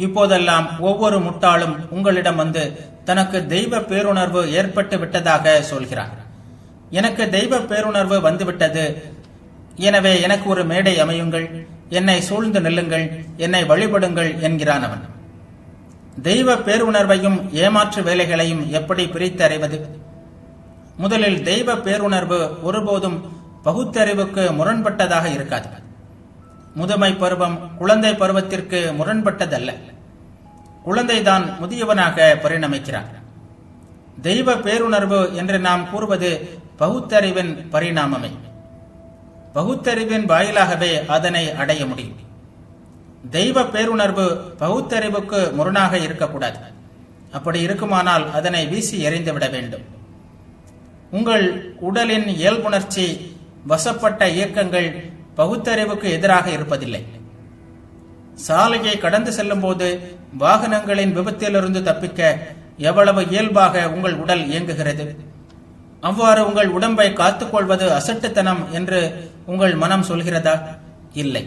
இப்போதெல்லாம் ஒவ்வொரு முட்டாளும் உங்களிடம் வந்து தனக்கு தெய்வ பேருணர்வு ஏற்பட்டு விட்டதாக சொல்கிறான். எனக்கு தெய்வ பேருணர்வு வந்துவிட்டது, எனவே எனக்கு ஒரு மேடை அமையுங்கள், என்னை சூழ்ந்து நில்லுங்கள், என்னை வழிபடுங்கள் என்கிறான் அவன். தெய்வ பேருணர்வையும் ஏமாற்று வேலைகளையும் எப்படி பிரித்தறிவது? முதலில் தெய்வ பேருணர்வு ஒருபோதும் பகுத்தறிவுக்கு முரண்பட்டதாக இருக்காது. முதுமை பருவம் குழந்தை பருவத்திற்கு முரண்பட்டதல்ல. குழந்தைதான் முதியவனாக பரிணமிக்கிறான். தெய்வ பேருணர்வு என்று நாம் கூறுவது பகுத்தறிவின் பரிணாமமே. பகுத்தறிவின் வாயிலாகவே அதனை அடைய முடியும். தெய்வ பேருணர்வு பகுத்தறிவுக்கு முரணாக இருக்கக்கூடாது. அப்படி இருக்குமானால் அதனை வீசி எறிந்துவிட வேண்டும். உங்கள் உடலின் இயல்புணர்ச்சி வசப்பட்ட இயக்கங்கள் பகுத்தறிவுக்கு எதிராக இருப்பதில்லை. சாலையை கடந்து செல்லும் போது வாகனங்களின் விபத்திலிருந்து தப்பிக்க எவ்வளவு இயல்பாக உங்கள் உடல் இயங்குகிறது. அவ்வாறு உங்கள் உடம்பை காத்துக்கொள்வது அசட்டுத்தனம் என்று உங்கள் மனம் சொல்கிறதா? இல்லை.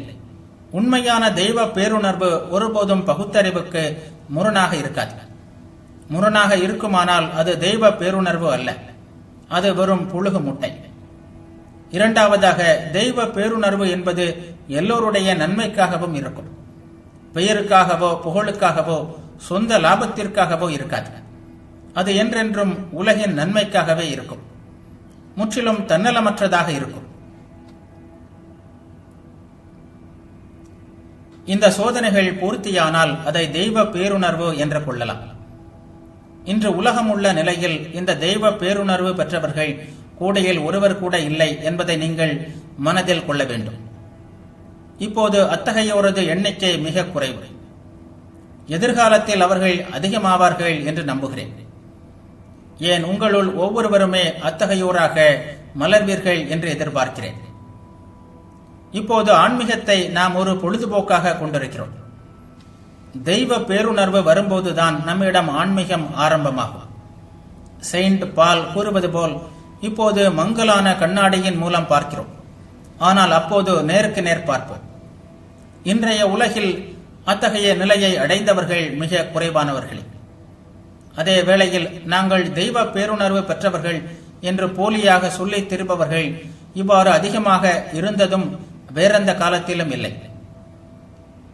உண்மையான தெய்வ பேருணர்வு ஒருபோதும் பகுத்தறிவுக்கு முரணாக இருக்காது. முரணாக இருக்குமானால் அது தெய்வ பேருணர்வு அல்ல, அது வெறும் புழுகு முட்டை. இரண்டாவதாக, தெய்வ பேருணர்வு என்பது எல்லோருடைய நன்மைக்காகவும் இருக்கும். பெயருக்காகவோ புகழுக்காகவோ சொந்த லாபத்திற்காகவோ இருக்காது. அது என்றென்றும் உலகின் நன்மைக்காகவே இருக்கும். முற்றிலும் தன்னலமற்றதாக இருக்கும். இந்த சோதனைகள் பூர்த்தியானால் அதை தெய்வ பேருணர்வு என்று கொள்ளலாம். இன்று உலகம் உள்ள நிலையில் இந்த தெய்வ பேருணர்வு பெற்றவர்கள் கூடையில் ஒருவர் கூட இல்லை என்பதை நீங்கள் மனதில் கொள்ள வேண்டும். இப்போது அத்தகையோரது எண்ணிக்கை மிக குறைவு. எதிர்காலத்தில் அவர்கள் அதிகமாவார்கள் என்று நம்புகிறேன். ஏன், உங்களுள் ஒவ்வொருவருமே அத்தகையோராக மலர்வீர்கள் என்று எதிர்பார்க்கிறேன். இப்போது ஆன்மீகத்தை நாம் ஒரு பொழுதுபோக்காக கொண்டிருக்கிறோம். தெய்வ பேருணர்வு வரும்போதுதான் நம்மிடம் ஆன்மீகம் ஆரம்பமாகும். செயின்ட் பால் கூறுவது போல், இப்போது மங்கலான கண்ணாடியின் மூலம் பார்க்கிறோம், ஆனால் அப்போது நேருக்கு நேர் பார்ப்போம். இன்றைய உலகில் அத்தகைய நிலையை அடைந்தவர்கள் மிக குறைவானவர்களே. அதே வேளையில் நாங்கள் தெய்வ பேருணர்வு பெற்றவர்கள் என்று போலியாக சொல்லி திருப்பவர்கள் இவ்வாறு அதிகமாக இருந்ததும் வேறெந்த காலத்திலும் இல்லை.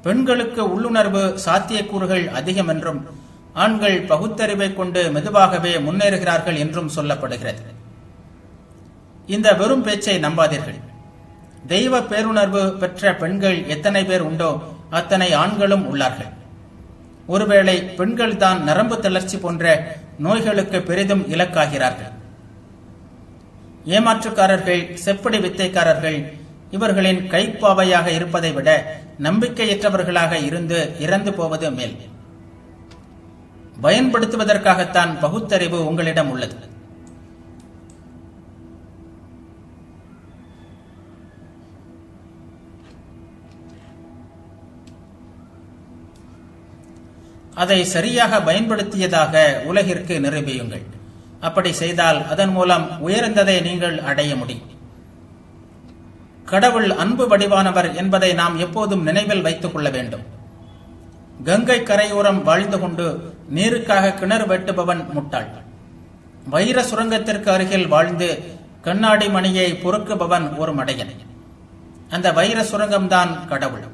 பெண்களுக்கு உள்ளுணர்வு சாத்தியக்கூறுகள் அதிகம் என்றும் ஆண்கள் பகுத்தறிவை கொண்டு மெதுவாகவே முன்னேறுகிறார்கள் என்றும் சொல்லப்படுகிறது. இந்த வெறும் பேச்சை நம்பாதீர்கள். தெய்வ பேருணர்வு பெற்ற பெண்கள் எத்தனை பேர் உண்டோ அத்தனை ஆண்களும் உள்ளார்கள். ஒருவேளை பெண்கள் தான் நரம்பு தளர்ச்சி போன்ற நோய்களுக்கு பெரிதும் இலக்காகிறார்கள். ஏமாற்றுக்காரர்கள், செப்படி வித்தைக்காரர்கள் இவர்களின் கைப்பாவையாக இருப்பதை விட நம்பிக்கையற்றவர்களாக இருந்து இறந்து போவது மேல். பயன்படுத்துவதற்காகத்தான் பகுத்தறிவு உங்களிடம் உள்ளது. அதை சரியாக பயன்படுத்தியதாக உலகிற்கு நிரூபியுங்கள். அப்படி செய்தால் அதன் மூலம் உயர்ந்ததை நீங்கள் அடைய முடியும். கடவுள் அன்பு வடிவானவர் என்பதை நாம் எப்போதும் நினைவில் வைத்துக் கொள்ள வேண்டும். கங்கை கரையோரம் வாழ்ந்து கொண்டு நீருக்காக கிணறு வெட்டுபவன் முட்டாள். வைர சுரங்கத்திற்கு அருகில் வாழ்ந்து கண்ணாடி மணியை பொறுக்குபவன் ஒரு மடையன். அந்த வைர சுரங்கம்தான் கடவுள்.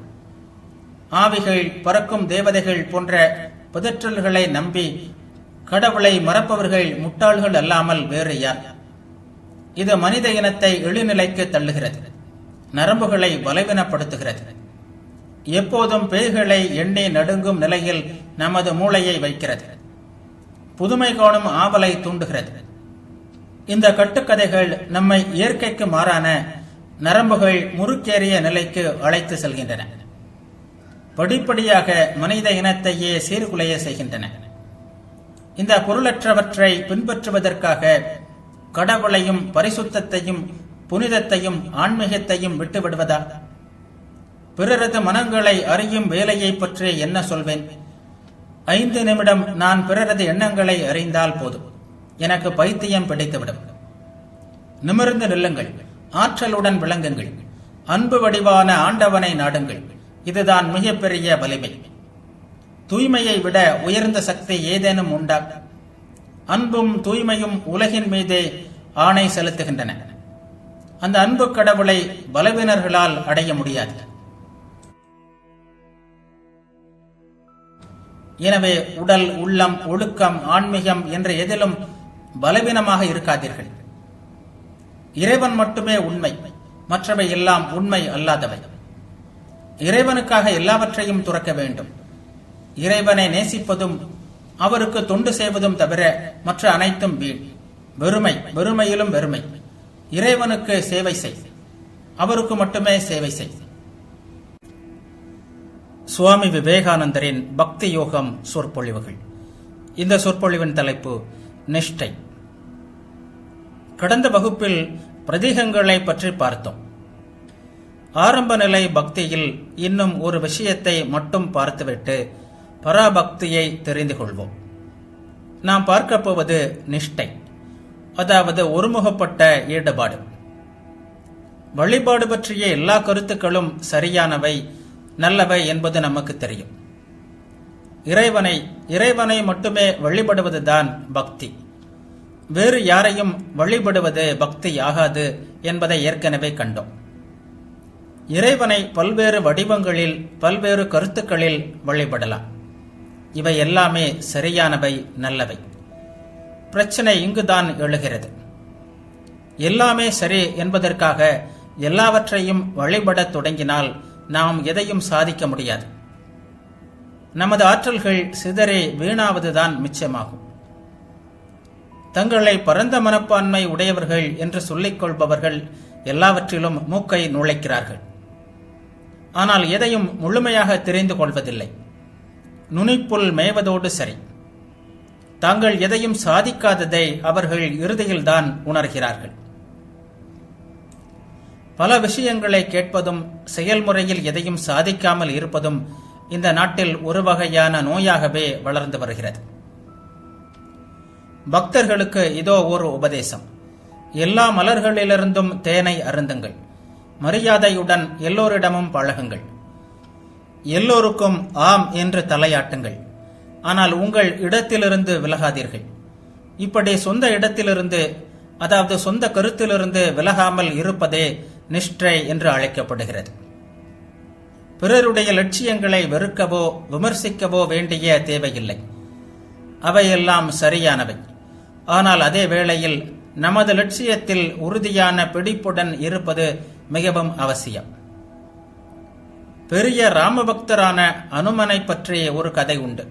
ஆவிகள், பறக்கும் தேவதைகள் போன்ற புதற்றல்களை நம்பி கடவுளை மறப்பவர்கள் முட்டாள்கள் அல்லாமல் வேறு யார்? இது மனித இனத்தை இழிநிலைக்கு தள்ளுகிறது, நரம்புகளை பலவீனப்படுத்துகிறது. எப்போதும் பேய்களை எண்ணி நடுங்கும் நிலையில் நமது மூளையை வைக்கிறது. புதுமை காணும் ஆவலை தூண்டுகிறது. இந்த கட்டுக்கதைகள் நம்மை இயற்கைக்கு மாறான நரம்புகள் முறுக்கேறிய நிலைக்கு அழைத்து செல்கின்றன. படிப்படியாக மனித இனத்தையே சீர்குலைய செய்கின்றன. இந்த பொருளற்றவற்றை பின்பற்றுவதற்காக கடவுளையும் பரிசுத்தத்தையும் புனிதத்தையும் ஆன்மீகத்தையும் விட்டுவிடுவதா? பிறரது மனங்களை அறியும் வேலையை பற்றி என்ன சொல்வேன்? 5 நிமிடம் நான் பிறரது எண்ணங்களை அறிந்தால் போதும், எனக்கு பைத்தியம் பிடித்துவிடும். நிமிர்ந்து நில்லுங்கள், ஆற்றலுடன் விளங்குங்கள், அன்பு வடிவான ஆண்டவனை நாடுங்கள். இதுதான் மிகப்பெரிய வலிமை. தூய்மையை விட உயர்ந்த சக்தி ஏதேனும் உண்டா? அன்பும் தூய்மையும் உலகின் மீதே ஆணை செலுத்துகின்றன. அந்த அன்பு கடவுளை பலவீனர்களால் அடைய முடியாது. எனவே உடல், உள்ளம், ஒழுக்கம், ஆன்மீகம் என்ற எதிலும் பலவீனமாக இருக்காதீர்கள். இறைவன் மட்டுமே உண்மை, மற்றவை எல்லாம் உண்மை அல்லாதவை. இறைவனுக்காக எல்லாவற்றையும் துறக்க வேண்டும். இறைவனை நேசிப்பதும் அவருக்கு தொண்டு செய்வதும் தவிர மற்ற அனைத்தும் வீண். வெறுமை, வெறுமையிலும் வெறுமை. இறைவனுக்கு சேவை செய், அவருக்கு மட்டுமே சேவை செய். சுவாமி விவேகானந்தரின் பக்தி யோகம் சொற்பொழிவுகள். இந்த சொற்பொழிவின் தலைப்பு நிஷ்டை. கடந்த வகுப்பில் பிரதீகங்களை பற்றி பார்த்தோம். ஆரம்ப நிலை பக்தியில் இன்னும் ஒரு விஷயத்தை மட்டும் பார்த்துவிட்டு பராபக்தியை தெரிந்து கொள்வோம். நாம் பார்க்க போவது நிஷ்டை, அதாவது ஒருமுகப்பட்ட ஈடுபாடு. வழிபாடு பற்றிய எல்லா கருத்துக்களும் சரியானவை, நல்லவை என்பது நமக்கு தெரியும். இறைவனை மட்டுமே வழிபடுவதுதான் பக்தி. வேறு யாரையும் வழிபடுவது பக்தி ஆகாது என்பதை ஏற்கனவே கண்டோம். இறைவனை பல்வேறு வடிவங்களில், பல்வேறு கருத்துக்களில் வழிபடலாம். இவை எல்லாமே சரியானவை, நல்லவை. பிரச்சனை இங்குதான் எழுகிறது. எல்லாமே சரி என்பதற்காக எல்லாவற்றையும் வழிபடத் தொடங்கினால் நாம் எதையும் சாதிக்க முடியாது. நமது ஆற்றல்கள் சிதறி வீணாவதுதான் மிச்சமாகும். தங்களை பரந்த மனப்பான்மை உடையவர்கள் என்று சொல்லிக் கொள்பவர்கள் எல்லாவற்றிலும் மூக்கை நுழைக்கிறார்கள். ஆனால் எதையும் முழுமையாக தெரிந்து கொள்வதில்லை. நுனிப்புல் மேய்வதோடு சரி. தாங்கள் எதையும் சாதிக்காததை அவர்கள் இறுதியில்தான் உணர்கிறார்கள். பல விஷயங்களை கேட்பதும் செயல்முறையில் எதையும் சாதிக்காமல் இருப்பதும் இந்த நாட்டில் ஒரு வகையான நோயாகவே வளர்ந்து வருகிறது. பக்தர்களுக்கு இதோ ஒரு உபதேசம். எல்லா மலர்களிலிருந்தும் தேனை அருந்துங்கள். மரியாதையுடன் எல்லோரிடமும் பழகுங்கள். எல்லோருக்கும் ஆம் என்று தலையாட்டுங்கள். ஆனால் உங்கள் இடத்திலிருந்து விலகாதீர்கள். இப்படி சொந்த இடத்திலிருந்து, அதாவது சொந்த கருத்திலிருந்து விலகாமல் இருப்பதே நிஷ்டை என்று அழைக்கப்படுகிறது. பிறருடைய லட்சியங்களை வெறுக்கவோ விமர்சிக்கவோ வேண்டிய தேவையில்லை. அவையெல்லாம் சரியானவை. ஆனால் அதே வேளையில் நமது லட்சியத்தில் உறுதியான பிடிப்புடன் இருப்பது மிகவும் அவசியம். பெரிய ராமபக்தரான அனுமனை பற்றிய ஒரு கதை உண்டு.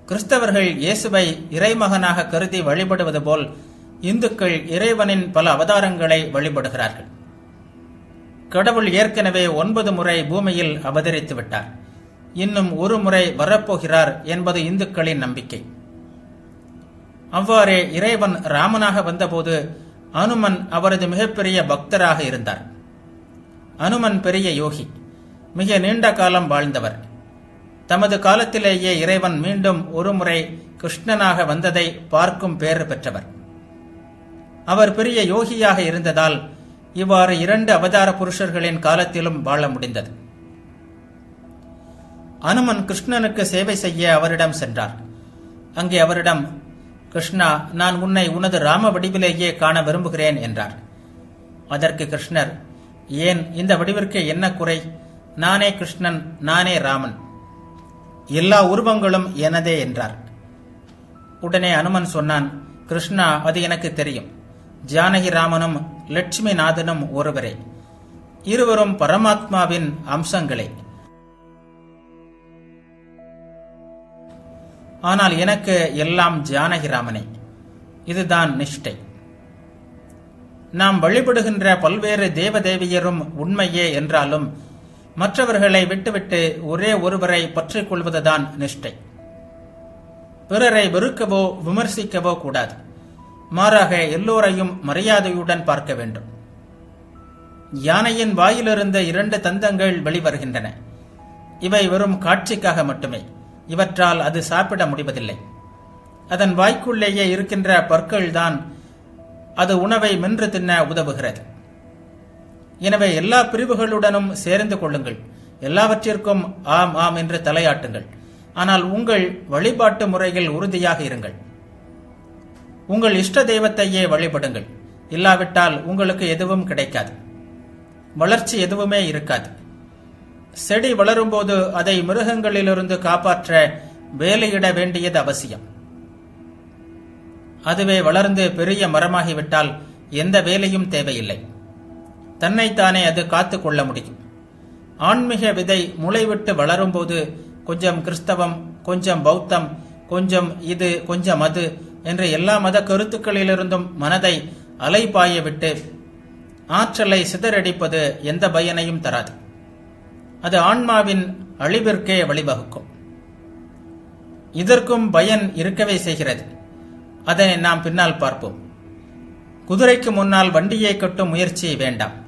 கிறிஸ்தவர்கள் இயேசுவை இறைமகனாக கருதி வழிபடுவது போல் இந்துக்கள் இறைவனின் பல அவதாரங்களை வழிபடுகிறார்கள். கடவுள் ஏற்கனவே 9 முறை பூமியில் அவதரித்து விட்டார். இன்னும் ஒரு முறை வரப்போகிறார் என்பது இந்துக்களின் நம்பிக்கை. அவ்வாறே இறைவன் ராமனாக வந்தபோது அனுமன் அவரது மிகப்பெரிய பக்தராக இருந்தார். அனுமன் பெரிய யோகி, மிக நீண்ட காலம் வாழ்ந்தவர். தமது காலத்திலேயே இறைவன் மீண்டும் ஒரு முறை கிருஷ்ணனாக வந்ததை பார்க்கும் பேறு பெற்றவர். அவர் பெரிய யோகியாக இருந்ததால் இவ்வாறு 2 அவதார புருஷர்களின் காலத்திலும் வாழ முடிந்தது. அனுமன் கிருஷ்ணனுக்கு சேவை செய்ய அவரிடம் சென்றார். அங்கே அவரிடம், கிருஷ்ணா, நான் உன்னை உனது ராம வடிவிலேயே காண விரும்புகிறேன் என்றார். அதற்கு கிருஷ்ணர், ஏன், இந்த வடிவிற்கு என்ன குறை? நானே கிருஷ்ணன், நானே ராமன். எல்லா உருவங்களும் எனதே என்றார். உடனே அனுமன் சொன்னான், கிருஷ்ணா, அது எனக்கு தெரியும். ஜானகி ராமனும் லட்சுமி நாதனும் ஒருவரே. இருவரும் பரமாத்மாவின் அம்சங்களே. ஆனால் எனக்கு எல்லாம் ஜானகி ராமனே. இதுதான் நிஷ்டை. நாம் வழிபடுகின்ற பல்வேறு தேவதேவியரும் உண்மையே என்றாலும் மற்றவர்களை விட்டுவிட்டு ஒரே ஒருவரை பற்றிக் கொள்வதுதான் நிஷ்டை. பிறரை வெறுக்கவோ விமர்சிக்கவோ கூடாது. மாறாக எல்லோரையும் மரியாதையுடன் பார்க்க வேண்டும். யானையின் வாயிலிருந்து 2 தந்தங்கள் வெளிவருகின்றன. இவை வெறும் காட்சிக்காக மட்டுமே. இவற்றால் அது சாப்பிட முடிவதில்லை. அதன் வாய்க்குள்ளேயே இருக்கின்ற பற்கள்தான் அது உணவை மென்று தின்ன உதவுகிறது. எனவே எல்லா பிரிவுகளுடனும் சேர்ந்து கொள்ளுங்கள். எல்லாவற்றிற்கும் ஆம் ஆம் என்று தலையாட்டுங்கள். ஆனால் உங்கள் வழிபாட்டு முறையில் உறுதியாக இருங்கள். உங்கள் இஷ்ட தெய்வத்தையே வழிபடுங்கள். இல்லாவிட்டால் உங்களுக்கு எதுவும் கிடைக்காது. வளர்ச்சி எதுவுமே இருக்காது. செடி வளரும்போது அதை மிருகங்களிலிருந்து காப்பாற்ற வேலையிட வேண்டியது அவசியம். அதுவே வளர்ந்து பெரிய மரமாகிவிட்டால் எந்த வேலையும் தேவையில்லை. தன்னைத்தானே அது காத்து கொள்ள முடியும். ஆன்மீக விதை முளைவிட்டு வளரும்போது கொஞ்சம் கிறிஸ்தவம், கொஞ்சம் பௌத்தம், கொஞ்சம் இது, கொஞ்சம் அது என்று எல்லா மத கருத்துக்களிலிருந்தும் மனதை அலைபாய விட்டு ஆற்றலை சிதறடிப்பது எந்த பயனையும் தராது. அது ஆன்மாவின் அழிவிற்கே வழிவகுக்கும். இதற்கும் பயன் இருக்கவே செய்கிறது. அதை நாம் பின்னால் பார்ப்போம். குதிரைக்கு முன்னால் வண்டியை கட்டும் முயற்சி வேண்டாம்.